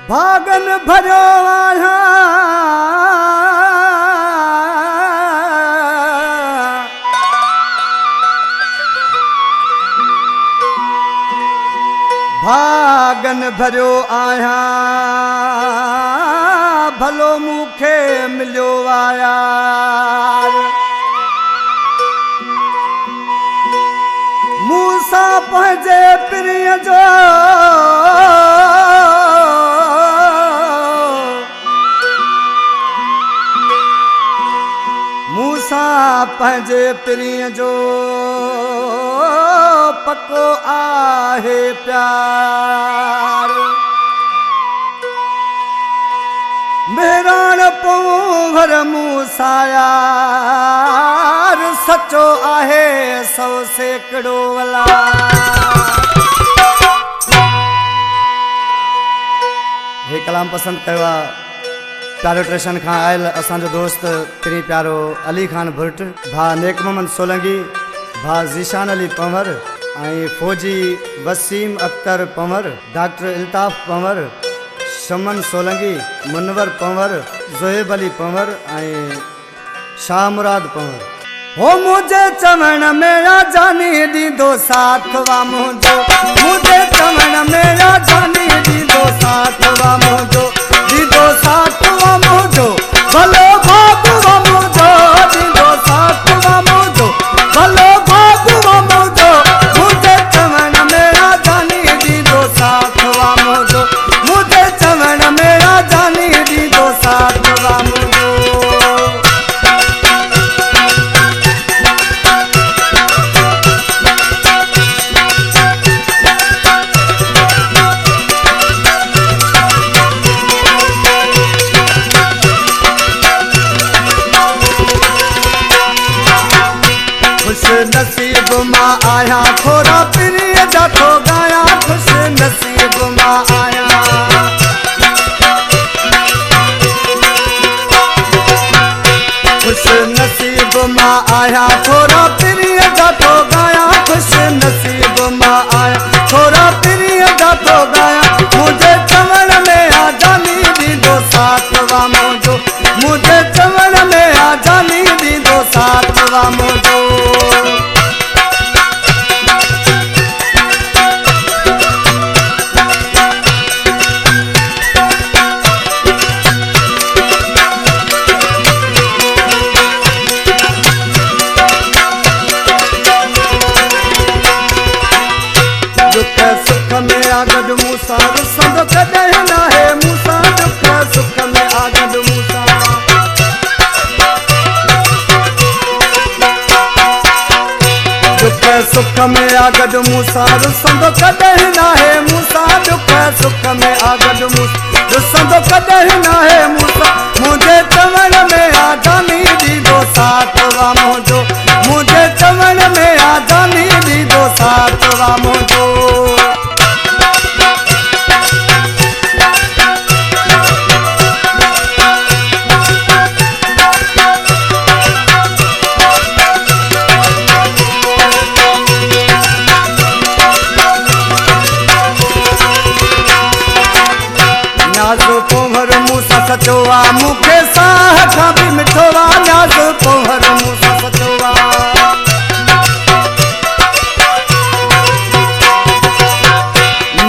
भागन भरो आया भागन भरो आया भलो मुखे मिलो आया मूसा पंहिंजे प्रिय जो मूसा पंहिंजे प्रिय जो पको आहे प्यार मेराण पोवर मूसा यार सचो आहे 100 सैकड़ो वाला हे कलाम पसंद कयो प्यारो ट्रेशन खां आयल असांजो दोस्त प्री प्यारो अली खान भुट भा नेक मोहम्मद सोलंगी भा ज़ीशान अली पंवर ऐं फौजी वसीम अख्तर पंवर डॉक्टर इल्ताफ़ पंवर शमन सोलंगी मुनवर पंवर ज़ोहेब अली पंवर ऐं शाह मुराद पंवर हो मुझे चवण मेरा जानी दीदो साथ वा मुझो मुझे चवण मेरा जानी दीदो साथ वा मुझो दीदो साथ वा मुझो भलो भाग वा मुझो दीदो साथ वा मुझो भलो भाग वा मुझो मुझे चवण मेरा जानी दीदो साथ वा मुझो मुझे चवण मेरा जानी दीदो साथ वा मुझो नसीब मां आया थोड़ा प्रिय जातो गाया खुश नसीब मां आया खुश नसीब मां आया थोड़ा प्रिय जातो गाया खुश नसीब मां आया थोड़ा प्रिय जातो गाया मुझे चवण में आ जानी दीदो साथ वा मुझो मुझे चवण में आ जानी दीदो साथ वा मुझो सुख में आगड मूसा रुसंद कदे ना है मूसा दुख सुख में आगड मूसा दुख सुख में आगड मूसा रुसंद कदे ना है मूसा दुख सुख में आगड मूसा रुसंद कदे ना है मूसा मुझे चवण में आ जानी दीदो साथ वा मुझो मुझे चवण में आ जानी दीदो साथ वा मुझो न्याज़ो पोहर मूसा सचोवा मुखे साह खां भी मिठोवा न्याज़ो पोहर मूसा सचोवा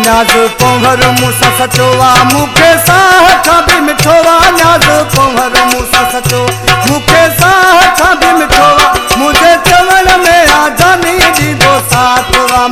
न्याज़ो पोहर मूसा सचोवा मुखे साह खां भी मिठोवा न्याज़ो पोहर मूसा सचो मुखे साह खां भी मिठोवा मुझे चवण में आ जानी दीदो साथ वा